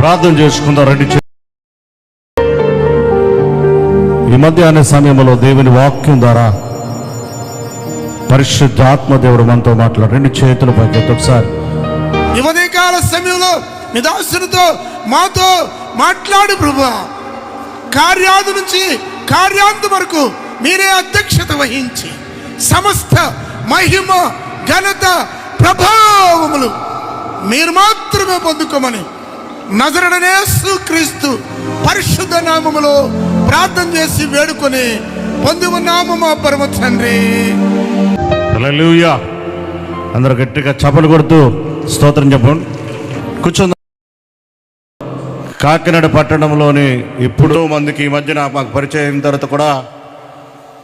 ప్రార్థన చేసుకుందాం రండి. ఈ మధ్యాహ్న సమయంలో దేవుని వాక్యం ద్వారా పరిశుద్ధాత్మ దేవుడు మనతో మాట్లాడు. రెండు చేతుల పైకి ఒకసారి ఈ ఉదయకాల సమయంలో మీ దాసునితో మాతో మాట్లాడు ప్రభువా. కార్యాది నుంచి కార్యాంత వరకు మీరే అధ్యక్షత వహించి సమస్త మహిమ ఘనత ప్రభావములు మీరు మాత్రమే పొందుకోమని నజరేయుడైన యేసుక్రీస్తు పరిశుద్ధ నామములో ప్రార్థన చేసి వేడుకొని పొంది ఉన్నాము మా పరమ తండ్రి. హల్లెలూయా. అందరూ గట్టిగా చప్పలు కొడుతూ స్తోత్రం చెప్పండి. కూర్చుందాం. కాకినాడ పట్టణంలోని ఇప్పుడు మందికి ఈ మధ్యన మాకు పరిచయం అయిన తర్వాత కూడా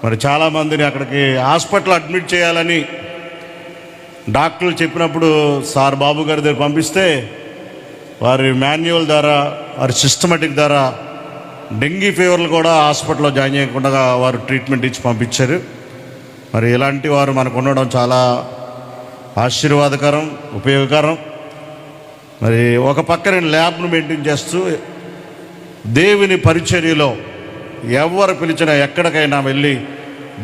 మరి చాలామందిని అక్కడికి హాస్పిటల్ అడ్మిట్ చేయాలని డాక్టర్లు చెప్పినప్పుడు సార్ బాబు గారి దగ్గర పంపిస్తే వారి మాన్యువల్ ద్వారా వారి సిస్టమేటిక్ ద్వారా డెంగీ ఫీవర్లు కూడా హాస్పిటల్లో జాయిన్ చేయకుండా వారు ట్రీట్మెంట్ ఇచ్చి పంపించారు. మరి ఇలాంటి వారు మనకు ఉండడం చాలా ఆశీర్వాదకరం, ఉపయోగకరం. మరి ఒక పక్కన ల్యాబ్ను మెయింటైన్ చేస్తూ దేవుని పరిచర్యలో ఎవరు పిలిచినా ఎక్కడికైనా వెళ్ళి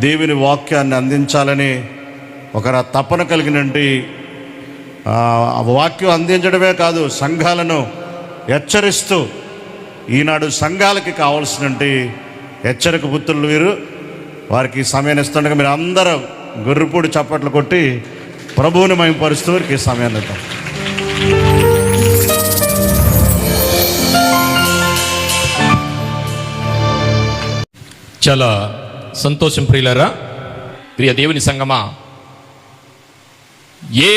దేవుని వాక్యాన్ని అందించాలని ఒక తపన కలిగినట్టు వాక్యం అందించడమే కాదు, సంఘాలను హెచ్చరిస్తూ ఈనాడు సంఘాలకి కావాల్సినటువంటి హెచ్చరిక పుత్రులు వీరు. వారికి సమయాన్ని ఇస్తుండగా మీరు అందరూ గొర్రెపూడి చప్పట్లు కొట్టి ప్రభువుని మహిమపరుస్తూ వారికి సమయాన్ని ఇద్దాం. చాలా సంతోషం ప్రియులారా, ప్రియ దేవుని సంగమా. ఏ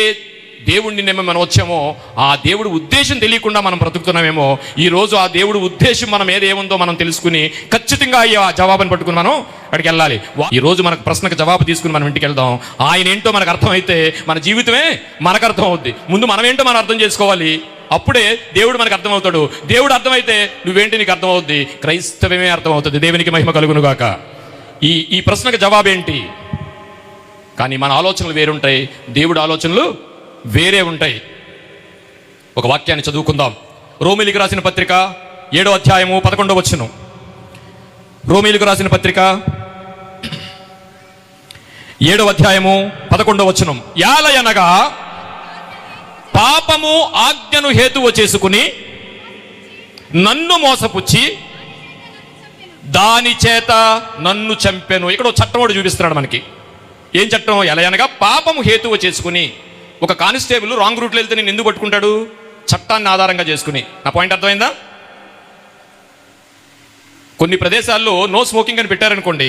దేవుడిని మనం వచ్చామో ఆ దేవుడి ఉద్దేశం తెలియకుండా మనం బ్రతుకుతున్నామేమో. ఈరోజు ఆ దేవుడి ఉద్దేశం మనం ఏదేముందో మనం తెలుసుకుని ఖచ్చితంగా ఆ జవాబుని పట్టుకుని మనం అక్కడికి వెళ్ళాలి. ఈరోజు మనకు ప్రశ్నకు జవాబు తీసుకుని మనం ఇంటికి వెళ్దాం. ఆయన ఏంటో మనకు అర్థమైతే మన జీవితమే మనకు అర్థం అవుద్ది. ముందు మనం ఏంటో మనం అర్థం చేసుకోవాలి, అప్పుడే దేవుడు మనకు అర్థమవుతాడు. దేవుడు అర్థమైతే నువ్వేంటి నీకు అర్థమవుద్ది, క్రైస్తవమే అర్థమవుతుంది. దేవునికి మహిమ కలుగును గాక. ఈ ప్రశ్నకు జవాబేంటి? కానీ మన ఆలోచనలు వేరుంటాయి, దేవుడి ఆలోచనలు వేరే ఉంటాయి. ఒక వాక్యాన్ని చదువుకుందాం. రోమీయులకు రాసిన పత్రిక 7వ అధ్యాయము 11వ వచనం. రోమీయులకు రాసిన పత్రిక 7వ అధ్యాయము 11వ వచనం. యాలయనగా పాపము ఆజ్ఞను హేతువు చేసుకుని నన్ను మోసపుచ్చి దాని చేత నన్ను చంపెను. ఇక్కడ చట్టం కూడా చూపిస్తున్నాడు మనకి. ఏం చట్టం? ఎలయనగా పాపము హేతువు చేసుకుని. ఒక కానిస్టేబుల్ రాంగ్ రూట్లో వెళ్తే నేను ఎందుకు పట్టుకుంటాడు? చట్టాన్ని ఆధారంగా చేసుకుని. నా పాయింట్ అర్థమైందా? కొన్ని ప్రదేశాల్లో నో స్మోకింగ్ అని పెట్టారనుకోండి,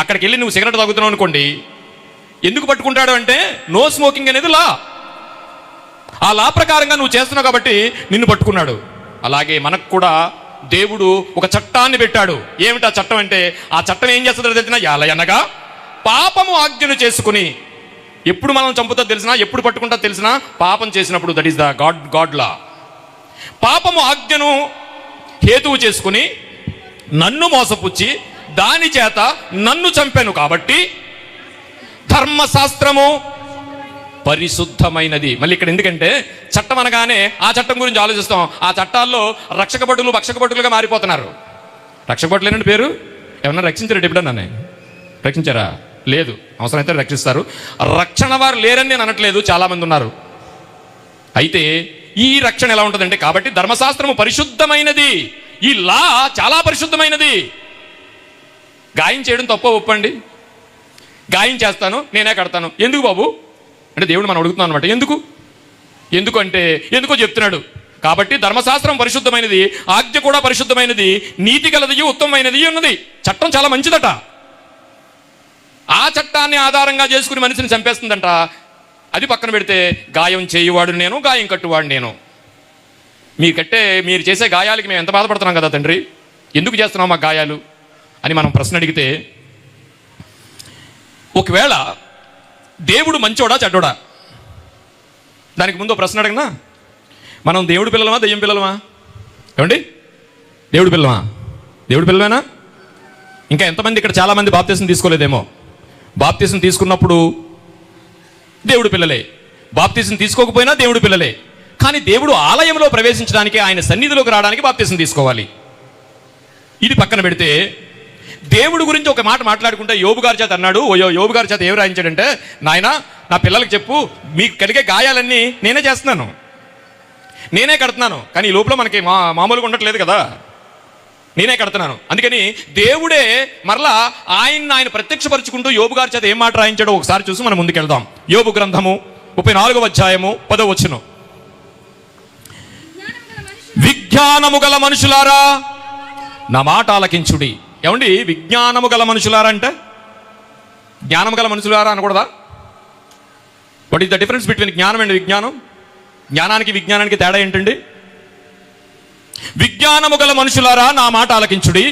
అక్కడికి వెళ్ళి నువ్వు సిగరెట్ తాగుతున్నావు అనుకోండి, ఎందుకు పట్టుకుంటాడు అంటే నో స్మోకింగ్ అనేది లా. ఆ లా ప్రకారంగా నువ్వు చేస్తున్నావు కాబట్టి నిన్ను పట్టుకున్నాడు. అలాగే మనకు కూడా దేవుడు ఒక చట్టాన్ని పెట్టాడు. ఏమిటి ఆ చట్టం అంటే? ఆ చట్టం ఏం చేస్తుందో తెలిసిన యాలయనగా పాపము ఆజ్ఞను చేసుకుని. ఎప్పుడు మనం చంపుతో తెలిసినా, ఎప్పుడు పట్టుకుంటా తెలిసినా, పాపం చేసినప్పుడు. దట్ ఈస్ ద గాడ్ లా. పాపము ఆజ్ఞను హేతువు చేసుకుని నన్ను మోసపుచ్చి దాని చేత నన్ను చంపాను. కాబట్టి ధర్మశాస్త్రము పరిశుద్ధమైనది. మళ్ళీ ఇక్కడ ఎందుకంటే చట్టం అనగానే ఆ చట్టం గురించి ఆలోచిస్తాం. ఆ చట్టాల్లో రక్షక భటులు భక్షక భటులుగా మారిపోతున్నారు. రక్షక భటులు ఏంటంటే పేరు? ఏమన్నా రక్షించారు? ఎప్పుడన్నా రక్షించారా? లేదు. అవసరమైతే రక్షిస్తారు. రక్షణ వారు లేరని నేను అనట్లేదు, చాలామంది ఉన్నారు. అయితే ఈ రక్షణ ఎలా ఉంటుందంటే, కాబట్టి ధర్మశాస్త్రము పరిశుద్ధమైనది, ఈ లా చాలా పరిశుద్ధమైనది. గాయం చేయడం తప్ప ఒప్పండి. గాయం చేస్తాను, నేనే కడతాను. ఎందుకు బాబు అంటే దేవుడు మనం అడుగుతున్నాం అనమాట. ఎందుకు అంటే ఎందుకో చెప్తున్నాడు. కాబట్టి ధర్మశాస్త్రం పరిశుద్ధమైనది, ఆజ్ఞ కూడా పరిశుద్ధమైనది, నీతి గలది, ఉత్తమమైనది ఉన్నది. చట్టం చాలా మంచిదట. ఆ చట్టాన్ని ఆధారంగా చేసుకుని మనిషిని చంపేస్తుందంట. అది పక్కన పెడితే గాయం చేయువాడు నేను, గాయం కట్టువాడు నేను. మీరు చేసే గాయాలకి మేము ఎంత బాధపడుతున్నాం కదా తండ్రి, ఎందుకు చేస్తున్నాం మా గాయాలు అని మనం ప్రశ్న అడిగితే, ఒకవేళ దేవుడు మంచోడా చెడ్డోడా? దానికి ముందు ప్రశ్న అడగనా? మనం దేవుడి పిల్లలమా దెయ్యం పిల్లలమా? ఏమండి, దేవుడి పిల్లమా? దేవుడి పిల్లమేనా? ఇంకా ఎంతమంది ఇక్కడ చాలామంది బాప్తిసం తీసుకోలేదేమో. బాప్తిసం తీసుకున్నప్పుడు దేవుడి పిల్లలే, బాప్తిసం తీసుకోకపోయినా దేవుడి పిల్లలే. కానీ దేవుడు ఆలయంలో ప్రవేశించడానికి, ఆయన సన్నిధిలోకి రావడానికి బాప్తిసం తీసుకోవాలి. ఇది పక్కన పెడితే దేవుడి గురించి ఒక మాట మాట్లాడుకుంటే యోబు గారి చేత అన్నాడు. యోబు గారి చేత ఏం రాయించాడంటే, నాయన నా పిల్లలకి చెప్పు, మీకు కలిగే గాయాలన్నీ నేనే చేస్తున్నాను, నేనే కడుతున్నాను. కానీ ఈ లోపల మనకి మామూలుగా ఉండట్లేదు కదా, నేనే కడుతున్నాను. అందుకని దేవుడే మరలా ఆయన ప్రత్యక్షపరుచుకుంటూ యోబు గారి చేత ఏం మాట రాయించాడో ఒకసారి చూసి మనం ముందుకెళ్దాం. యోబు గ్రంథము 34వ అధ్యాయము 10వ వచనం. విజ్ఞానము గల మనుషులారా నా మాట ఆలకించుడి. ఏమండి విజ్ఞానము గల మనుషులారా అంటే జ్ఞానము గల మనుషులారా అనకూడదా? What is the difference between జ్ఞానం అండ్ విజ్ఞానం? జ్ఞానానికి విజ్ఞానానికి తేడా ఏంటండి? విజ్ఞానము గల మనుషులారా నా మాట ఆలకించుడి,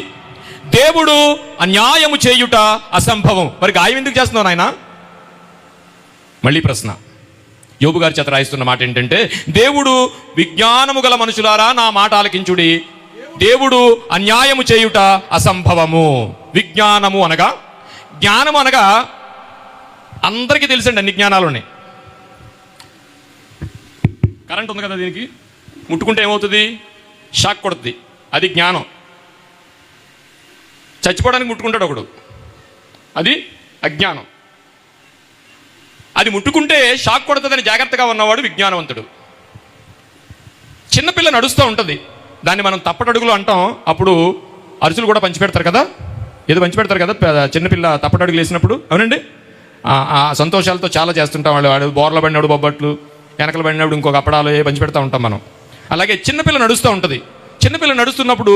దేవుడు అన్యాయము చేయుట అసంభవం. మరి గాయం ఎందుకు చేస్తున్నావు నాయన? మళ్ళీ ప్రశ్న. యోబు గారి చేత రాయిస్తున్న మాట ఏంటంటే, దేవుడు విజ్ఞానము గల మనుషులారా నా మాట ఆలకించుడి, దేవుడు అన్యాయము చేయుట అసంభవము. విజ్ఞానము అనగా, జ్ఞానము అనగా అందరికీ తెలుసండి, అన్ని జ్ఞానాలు ఉన్నాయి. కరెంట్ ఉంది కదా, దీనికి ముట్టుకుంటే ఏమవుతుంది? షాక్ కొడుతుంది, అది జ్ఞానం. చచ్చిపోవడానికి ముట్టుకుంటాడు ఒకడు, అది అజ్ఞానం. అది ముట్టుకుంటే షాక్ కొడుతుందని జాగ్రత్తగా ఉన్నవాడు విజ్ఞానవంతుడు. చిన్నపిల్ల నడుస్తూ ఉంటుంది, దాన్ని మనం తప్పటడుగులు అంటాం. అప్పుడు అరుచులు కూడా పంచిపెడతారు కదా, ఏదో పంచిపెడతారు కదా చిన్నపిల్ల తప్పటడుగులు వేసినప్పుడు. అవునండి, సంతోషాలతో చాలా చేస్తుంటాం. వాడు బోర్ల పడినప్పుడు బొబ్బట్లు, వెనకలు పడినప్పుడు ఇంకొక అప్పడాలు పంచిపెడతా ఉంటాం మనం. అలాగే చిన్నపిల్ల నడుస్తూ ఉంటుంది. చిన్నపిల్ల నడుస్తున్నప్పుడు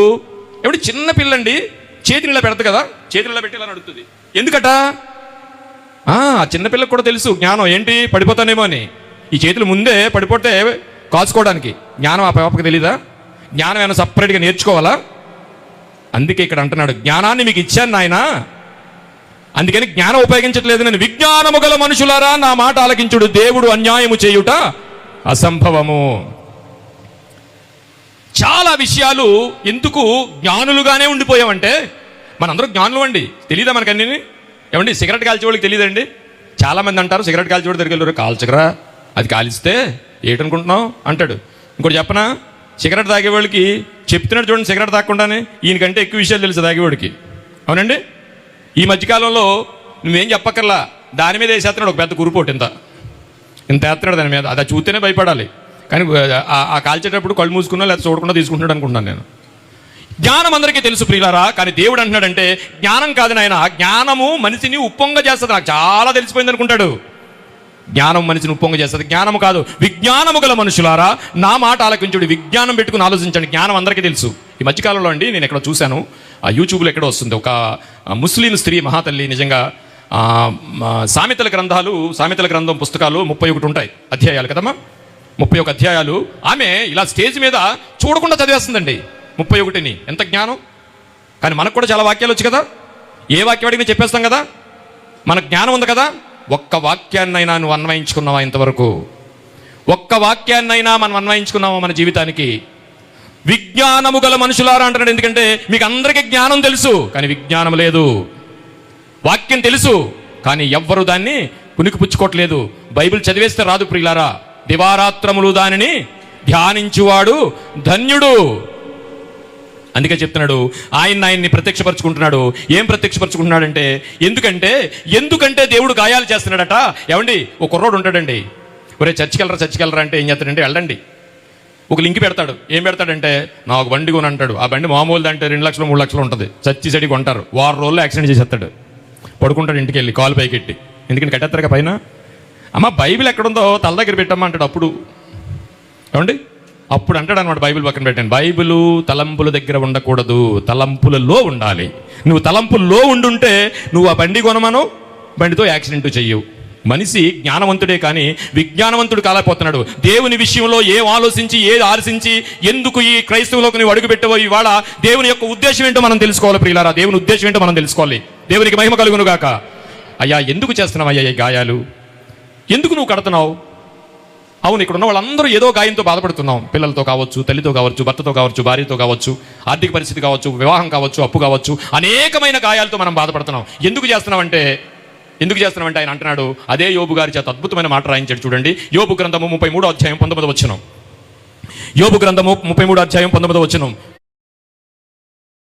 ఏమిటి, చిన్నపిల్లండి చేతిని ఇలా పెడతా కదా, చేతిని ఇలా పెట్టి ఇలా నడుస్తుంది. ఎందుకట? చిన్నపిల్లకు కూడా తెలుసు జ్ఞానం ఏంటి, పడిపోతానేమో అని. ఈ చేతులు ముందే పడిపోతే కాచుకోవడానికి. జ్ఞానం ఆ పాపకి తెలీదా? జ్ఞానం ఏమైనా సపరేట్గా నేర్చుకోవాలా? అందుకే ఇక్కడ అంటున్నాడు, జ్ఞానాన్ని మీకు ఇచ్చాను నాయన, అందుకని జ్ఞానం ఉపయోగించట్లేదు నేను. విజ్ఞానము గల మనుషులారా నా మాట ఆలకించుడు, దేవుడు అన్యాయము చేయుట అసంభవము. చాలా విషయాలు ఎందుకు జ్ఞానులుగానే ఉండిపోయామంటే, మనందరూ జ్ఞానులు అండి, తెలీదా మనకన్నీ? ఏమండి, సిగరెట్ కాల్చేవాళ్ళకి తెలియదండి. చాలామంది అంటారు, సిగరెట్ కాల్చేవాడు దగ్గరికి వెళ్ళారు, కాల్చగరా, అది కాలిస్తే ఏటనుకుంటున్నావు అంటాడు. ఇంకోటి చెప్పనా, సిగరెట్ తాగేవాళ్ళకి చెప్తున్నాడు చూడండి, సిగరెట్ తాగకుండానే ఈయనకంటే ఎక్కువ విషయాలు తెలుసు తాగేవాడికి. అవునండి, ఈ మధ్యకాలంలో నువ్వేం చెప్పక్కర్లా, దాని మీద వేసేస్తున్నాడు ఒక పెద్ద కురుపోటు, ఇంత వేస్తున్నాడు దాని మీద. అది చూస్తేనే భయపడాలి. కానీ ఆ కాల్చేటప్పుడు కళ్ళు మూసుకున్నా లేదా చూడకుండా తీసుకుంటున్నాడు అనుకుంటున్నాను నేను. జ్ఞానం అందరికీ తెలుసు ప్రియులారా, కానీ దేవుడు అంటున్నాడంటే జ్ఞానం కాదు నాయన, జ్ఞానము మనిషిని ఉప్పొంగ చేస్తుంది. నాకు చాలా తెలిసిపోయింది అనుకుంటాడు. జ్ఞానం మనిషిని ఉప్పొంగ చేస్తుంది, జ్ఞానము కాదు. విజ్ఞానము గల మనుషులారా నా మాట ఆలకించుడి, విజ్ఞానం పెట్టుకుని ఆలోచించండి. జ్ఞానం అందరికీ తెలుసు. ఈ మధ్యకాలంలో అండి నేను ఎక్కడ చూశాను, ఆ యూట్యూబ్లో ఎక్కడో వస్తుంది, ఒక ముస్లిం స్త్రీ మహాతల్లి, నిజంగా సామెతల గ్రంథం పుస్తకాలు 31 ఉంటాయి అధ్యాయాలు కదమ్మా, 31 అధ్యాయాలు. ఆమె ఇలా స్టేజ్ మీద చూడకుండా చదివేస్తుందండి 31ని. ఎంత జ్ఞానం! కానీ మనకు కూడా చాలా వాక్యాలు వచ్చు కదా, ఏ వాక్యం అడిగినా చెప్పేస్తాం కదా, మనకు జ్ఞానం ఉంది కదా. ఒక్క వాక్యాన్నైనా నువ్వు అన్వయించుకున్నావా ఇంతవరకు? ఒక్క వాక్యాన్నైనా మనం అన్వయించుకున్నావా మన జీవితానికి? విజ్ఞానము గల మనుషులారా అంటున్నాడు. ఎందుకంటే మీకు అందరికీ జ్ఞానం తెలుసు, కానీ విజ్ఞానం లేదు. వాక్యం తెలుసు, కానీ ఎవ్వరు దాన్ని పుణికిపుచ్చుకోవట్లేదు. బైబిల్ చదివేస్తే రాదు ప్రియులారా, దివారాత్రములు దానిని ధ్యానించువాడు ధన్యుడు. అందుకే చెప్తున్నాడు, ఆయన్ని ప్రత్యక్షపరచుకుంటున్నాడు. ఏం ప్రత్యక్షపరచుకుంటున్నాడంటే, ఎందుకంటే దేవుడు గాయాలు చేస్తున్నాడట. ఏమండి, ఒక కుర్రోడు ఉంటాడండి, ఒరే చర్చికి వెళ్ళరా అంటే ఏం చేస్తాడంటే, వెళ్ళండి, ఒక లింక్ పెడతాడు. ఏం పెడతాడంటే, నాకు బండి కొని అంటాడు. ఆ బండి మామూలుది అంటే 2 లక్షలు 3 లక్షలు ఉంటుంది. చచ్చి చెడి కొంటారు. 6 రోజుల్లో యాక్సిడెంట్ చేసేస్తాడు. పడుకుంటాడు ఇంటికి వెళ్ళి కాలు పైకి ఎట్టి, ఎందుకంటే కట్టేస్తారుగా పైన. అమ్మ బైబిల్ ఎక్కడుందో తల దగ్గర పెట్టమ్మా అంటాడు. అప్పుడు ఏమండి, అప్పుడు అంటాడు అనమాట, బైబిల్ పక్కన పెట్టండి. బైబిల్ తలంపుల దగ్గర ఉండకూడదు, తలంపులలో ఉండాలి. నువ్వు తలంపుల్లో ఉండుంటే నువ్వు ఆ బండి కొనమను, బండితో యాక్సిడెంట్ చెయ్యవు. మనిషి జ్ఞానవంతుడే కానీ విజ్ఞానవంతుడు కాలేకపోతున్నాడు. దేవుని విషయంలో ఏం ఆలోచించి ఏది ఆలోచించి ఎందుకు ఈ క్రైస్తవులోకి నువ్వు అడుగు పెట్టవో, ఇవాళ దేవుని యొక్క ఉద్దేశం ఏంటో మనం తెలుసుకోవాలి ప్రియులారా. దేవుని ఉద్దేశం ఏంటో మనం తెలుసుకోవాలి. దేవునికి మహిమ కలుగును గాక. అయ్యా ఎందుకు చేస్తున్నావు అయ్యా ఈ గాయాలు? ఎందుకు నువ్వు కడుతున్నావు? అవును, ఇక్కడ ఉన్న వాళ్ళందరూ ఏదో గాయంతో బాధపడుతున్నాం. పిల్లలతో కావచ్చు, తల్లితో కావచ్చు, భర్తతో కావచ్చు, భార్యతో కావచ్చు, ఆర్థిక పరిస్థితి కావచ్చు, వివాహం కావచ్చు, అప్పు కావచ్చు, అనేకమైన గాయాలతో మనం బాధపడుతున్నాం. ఎందుకు చేస్తున్నామంటే ఆయన అంటున్నాడు, అదే యోబు గారి చేత అద్భుతమైన మాట రాయించాడు చూడండి. యోబు గ్రంథము 33వ అధ్యాయం 19వ వచనం. యోబు గ్రంథము 33 అధ్యాయం 19 వచనం.